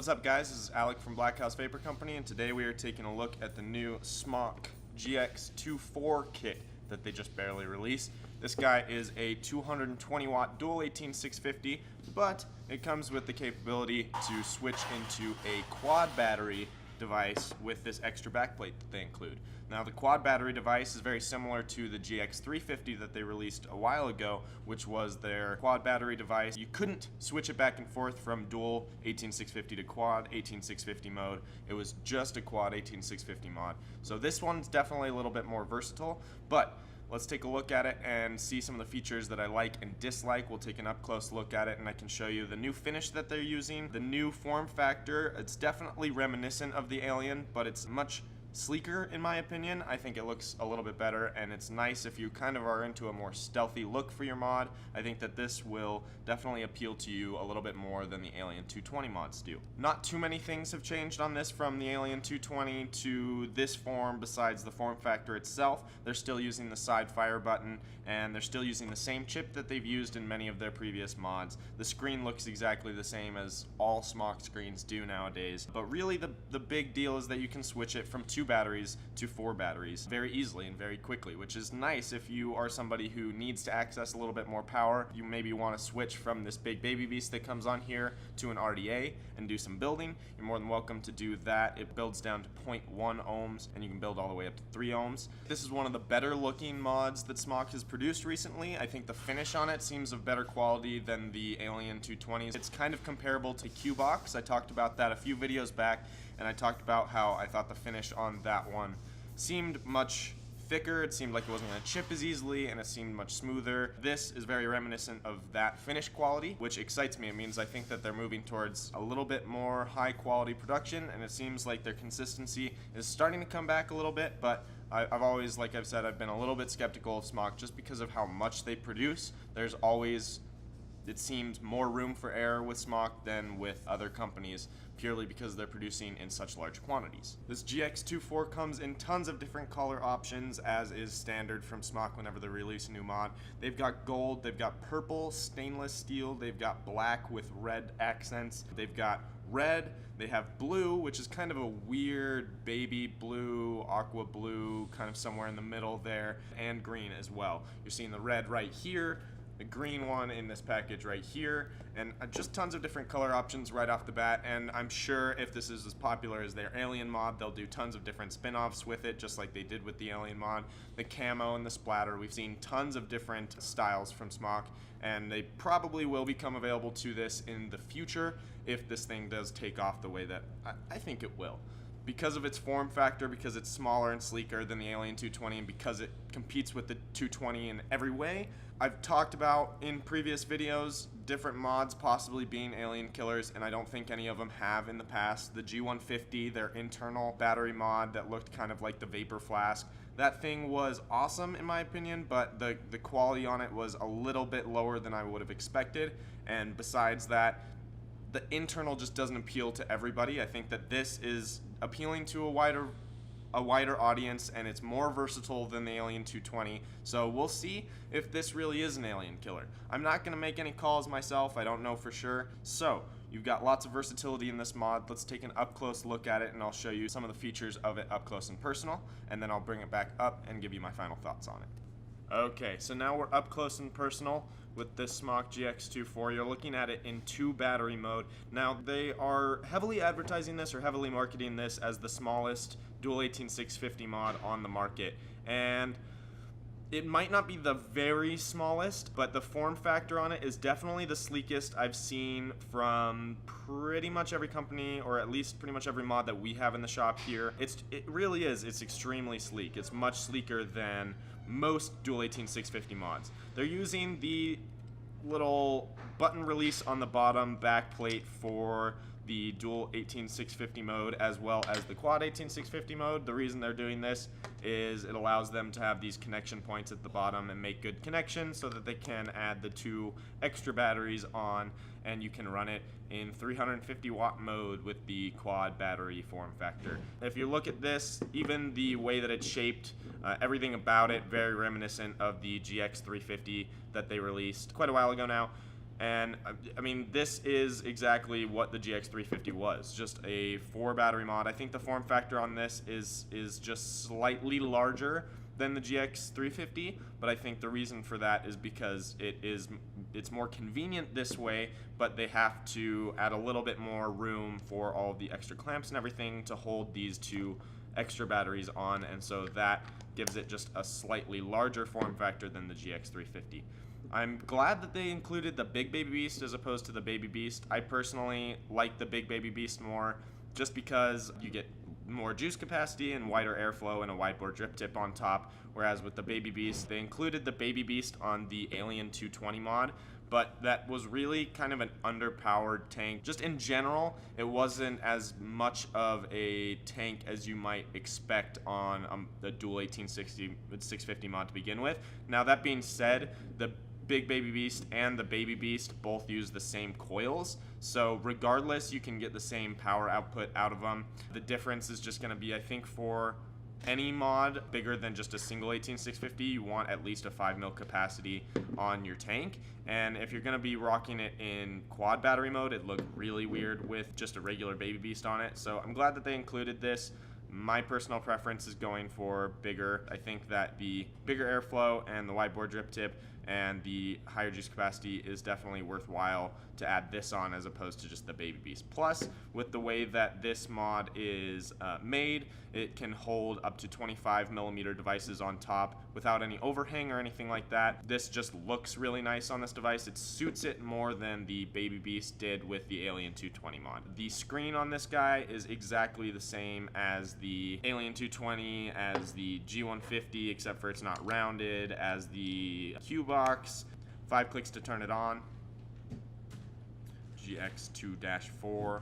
What's up, guys? This is Alec from Blackhouse Vapor Company, and today we are taking a look at the new SMOK GX2 4 kit that they just barely released. This guy is a 220 watt dual 18650, but it comes with the capability to switch into a quad battery device with this extra backplate that they include. Now, the quad battery device is very similar to the GX350 that they released a while ago, which was their quad battery device. You couldn't switch it back and forth from dual 18650 to quad 18650 mode. It was just a quad 18650 mod. So this one's definitely a little bit more versatile, but let's take a look at it and see some of the features that I like and dislike. We'll take an up-close look at it, and I can show you the new finish that they're using, the new form factor. It's definitely reminiscent of the Alien, but it's much sleeker in my opinion. I think it looks a little bit better, and it's nice if you kind of are into a more stealthy look for your mod. I think that this will definitely appeal to you a little bit more than the Alien 220 mods do. Not too many things have changed on this from the Alien 220 to this form besides the form factor itself. They're still using the side fire button, and they're still using the same chip that they've used in many of their previous mods. The screen looks exactly the same as all SMOK screens do nowadays, but really the big deal is that you can switch it from 2 batteries to 4 batteries very easily and very quickly, which is nice if you are somebody who needs to access a little bit more power. You maybe want to switch from this big baby beast that comes on here to an RDA and do some building. You're more than welcome to do that. It builds down to 0.1 ohms, and you can build all the way up to 3 ohms. This is one of the better looking mods that SMOK has produced recently. I think the finish on it seems of better quality than the Alien 220s. It's kind of comparable to Q-Box. I talked about that a few videos back, and I talked about how I thought the finish on that one seemed much thicker. It seemed like it wasn't going to chip as easily, and it seemed much smoother. This is very reminiscent of that finish quality, which excites me. It means I think that they're moving towards a little bit more high quality production, and it seems like their consistency is starting to come back a little bit, but I've always, like I've said, I've been a little bit skeptical of SMOK just because of how much they produce. There's always, it seems, more room for error with SMOK than with other companies, purely because they're producing in such large quantities. This GX2 comes in tons of different color options, as is standard from SMOK whenever they release a new mod. They've got gold, they've got purple, stainless steel, they've got black with red accents, they've got red, they have blue, which is kind of a weird baby blue, aqua blue, kind of somewhere in the middle there, and green as well. You're seeing the red right here, the green one in this package right here, and just tons of different color options right off the bat. And I'm sure if this is as popular as their Alien mod, they'll do tons of different spin-offs with it, just like they did with the Alien mod. The camo and the splatter, we've seen tons of different styles from SMOK, and they probably will become available to this in the future if this thing does take off the way that I think it will. Because of its form factor, because it's smaller and sleeker than the Alien 220, and because it competes with the 220 in every way. I've talked about in previous videos different mods possibly being Alien killers, and I don't think any of them have in the past. The G150, their internal battery mod that looked kind of like the Vapor Flask, that thing was awesome in my opinion, but the quality on it was a little bit lower than I would have expected, and besides that, the internal just doesn't appeal to everybody. I think that this is appealing to a wider audience, and it's more versatile than the Alien 220, so we'll see if this really is an Alien killer. I'm not going to make any calls myself, I don't know for sure. So you've got lots of versatility in this mod. Let's take an up-close look at it, and I'll show you some of the features of it up close and personal, and then I'll bring it back up and give you my final thoughts on it. Okay, so now we're up close and personal with this SMOK GX2 You're looking at it in 2 battery mode. Now, they are heavily advertising this or heavily marketing this as the smallest dual 18650 mod on the market, and it might not be the very smallest, but the form factor on it is definitely the sleekest I've seen from pretty much every company, or at least pretty much every mod that we have in the shop here. It really is. It's extremely sleek. It's much sleeker than most dual 18650 mods. They're using the little button release on the bottom back plate for the dual 18650 mode, as well as the quad 18650 mode. The reason they're doing this is it allows them to have these connection points at the bottom and make good connections so that they can add the 2 extra batteries on, and you can run it in 350 watt mode with the quad battery form factor. If you look at this, even the way that it's shaped, everything about it very reminiscent of the GX350 that they released quite a while ago now. And I mean, this is exactly what the GX350 was, just a 4 battery mod. I think the form factor on this is just slightly larger than the GX350, but I think the reason for that is because it's more convenient this way, but they have to add a little bit more room for all of the extra clamps and everything to hold these two extra batteries on, and so that gives it just a slightly larger form factor than the GX350. I'm glad that they included the Big Baby Beast as opposed to the Baby Beast. I personally like the Big Baby Beast more just because you get more juice capacity and wider airflow and a wide bore drip tip on top, whereas with the Baby Beast, they included the Baby Beast on the Alien 220 mod, but that was really kind of an underpowered tank. Just in general, it wasn't as much of a tank as you might expect on the dual 1860 with 650 mod to begin with. Now that being said, the Big Baby Beast and the Baby Beast both use the same coils, so regardless, you can get the same power output out of them. The difference is just going to be, I think, for any mod bigger than just a single 18650, you want at least a 5 mil capacity on your tank, and if you're going to be rocking it in quad battery mode, it looked really weird with just a regular Baby Beast on it. So I'm glad that they included this. My personal preference is going for bigger. I think that the bigger airflow and the wide bore drip tip and the higher juice capacity is definitely worthwhile to add this on as opposed to just the Baby Beast. Plus, with the way that this mod is made, it can hold up to 25 millimeter devices on top without any overhang or anything like that. This just looks really nice on this device. It suits it more than the Baby Beast did with the Alien 220 mod. The screen on this guy is exactly the same as the Alien 220, as the G150, except for it's not rounded, as the Q-Box. 5 clicks to turn it on. GX2-4.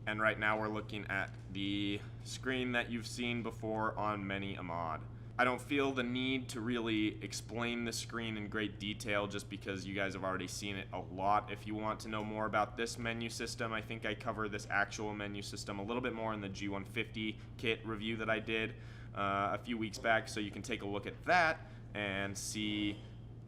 And right now we're looking at the screen that you've seen before on many a mod. I don't feel the need to really explain the screen in great detail just because you guys have already seen it a lot. If you want to know more about this menu system, I think I cover this actual menu system a little bit more in the G150 kit review that I did a few weeks back, so you can take a look at that and see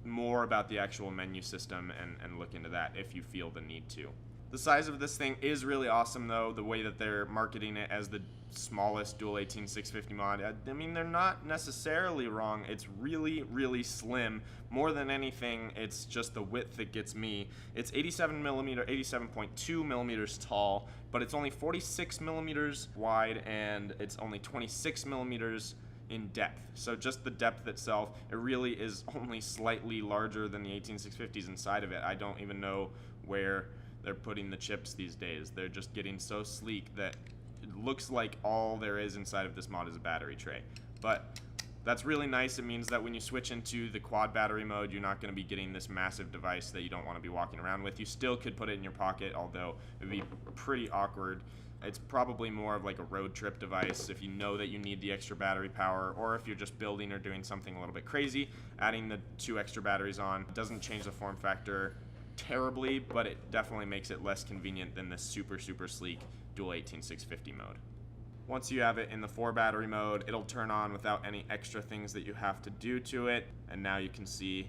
more about the actual menu system and look into that if you feel the need to. The size of this thing is really awesome, though, the way that they're marketing it as the smallest dual 18650 mod. I mean, they're not necessarily wrong. It's really, really slim. More than anything, it's just the width that gets me. It's 87.2 millimeters tall, but it's only 46 millimeters wide, and it's only 26 millimeters in depth. So just the depth itself, it really is only slightly larger than the 18650s inside of it. I don't even know where they're putting the chips these days. They're just getting so sleek that it looks like all there is inside of this mod is a battery tray. But that's really nice. It means that when you switch into the quad battery mode, you're not going to be getting this massive device that you don't want to be walking around with. You still could put it in your pocket, although it would be pretty awkward. It's probably more of like a road trip device if you know that you need the extra battery power, or if you're just building or doing something a little bit crazy. Adding the 2 extra batteries on doesn't change the form factor terribly, but it definitely makes it less convenient than this super sleek dual 18650 mode. Once you have it in the 4 battery mode, it'll turn on without any extra things that you have to do to it, and now you can see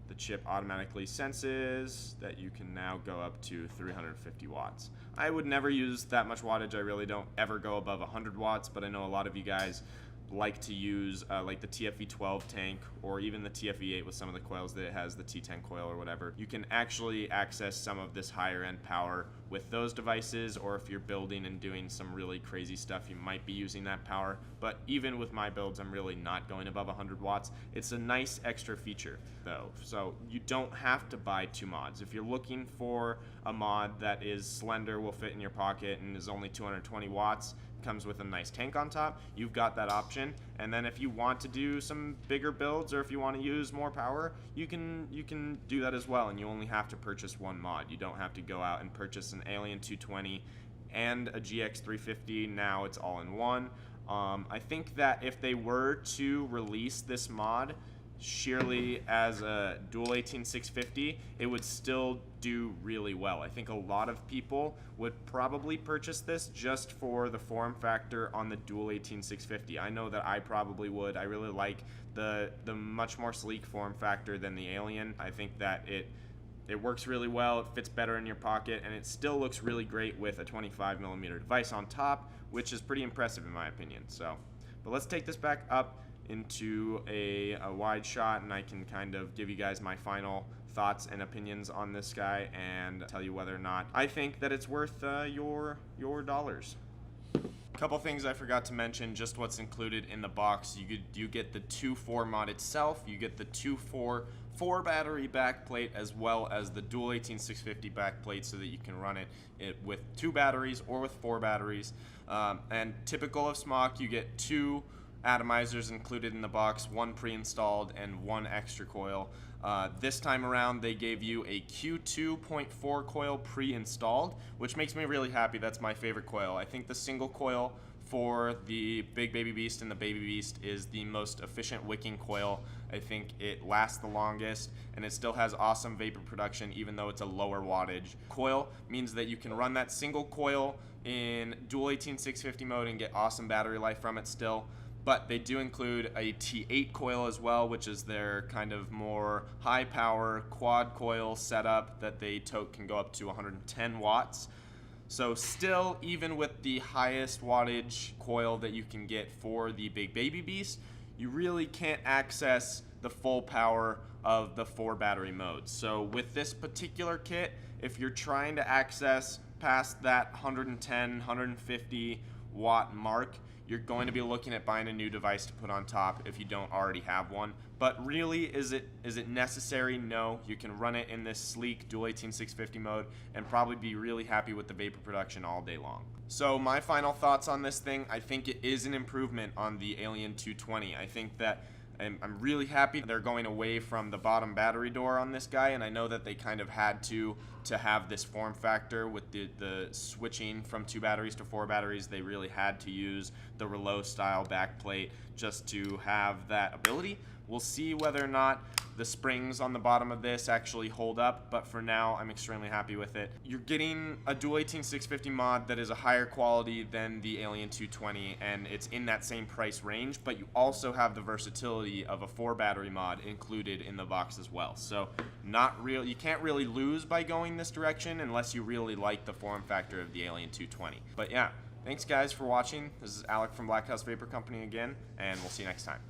the chip automatically senses that you can now go up to 350 watts. I would never use that much wattage. I really don't ever go above 100 watts, but I know a lot of you guys like to use like the TFV12 tank or even the TFV8 with some of the coils that it has, the T10 coil or whatever. You can actually access some of this higher end power with those devices, or if you're building and doing some really crazy stuff, you might be using that power. But even with my builds, I'm really not going above 100 watts. It's a nice extra feature though, so you don't have to buy 2 mods. If you're looking for a mod that is slender, will fit in your pocket, and is only 220 watts, comes with a nice tank on top, you've got that option. And then if you want to do some bigger builds, or if you want to use more power, you can do that as well, and you only have to purchase 1 mod. You don't have to go out and purchase an Alien 220 and a GX350. Now it's all in one. I think that if they were to release this mod sheerly as a dual 18650, it would still do really well. I think a lot of people would probably purchase this just for the form factor on the dual 18650. I know that I probably would. I really like the much more sleek form factor than the Alien. I think that it It works really well, it fits better in your pocket, and it still looks really great with a 25mm device on top, which is pretty impressive in my opinion. So, but let's take this back up into a wide shot, and I can kind of give you guys my final thoughts and opinions on this guy and tell you whether or not I think that it's worth your dollars. Couple things I forgot to mention, just what's included in the box. You get the 2.4 mod itself, you get the 2.4 4-battery backplate, as well as the dual 18650 backplate, so that you can run it with 2 batteries or with 4 batteries. And typical of SMOK, you get 2 atomizers included in the box, 1 pre-installed and 1 extra coil. This time around they gave you a Q2.4 coil pre-installed, which makes me really happy. That's my favorite coil. I think the single coil for the Big Baby Beast and the Baby Beast is the most efficient wicking coil. I think it lasts the longest, and it still has awesome vapor production even though it's a lower wattage. Coil means that you can run that single coil in dual 18650 mode and get awesome battery life from it still. But they do include a T8 coil as well, which is their kind of more high power quad coil setup that they tote can go up to 110 watts. So still, even with the highest wattage coil that you can get for the Big Baby Beast, you really can't access the full power of the 4 battery modes. So with this particular kit, if you're trying to access past that 110, 150 watt mark, you're going to be looking at buying a new device to put on top if you don't already have one. But really, is it necessary? No. You can run it in this sleek dual 18650 mode and probably be really happy with the vapor production all day long. So my final thoughts on this thing, I think it is an improvement on the Alien 220. I think that I'm really happy they're going away from the bottom battery door on this guy, and I know that they kind of had to have this form factor with the switching from 2 batteries to 4 batteries. They really had to use the Relo style backplate just to have that ability. We'll see whether or not the springs on the bottom of this actually hold up, but for now I'm extremely happy with it. You're getting a dual 18650 mod that is a higher quality than the Alien 220, and it's in that same price range, but you also have the versatility of a 4 battery mod included in the box as well. So you can't really lose by going this direction unless you really like the form factor of the Alien 220. But yeah, thanks guys for watching. This is Alec from Blackhouse Vapor Company again, and we'll see you next time.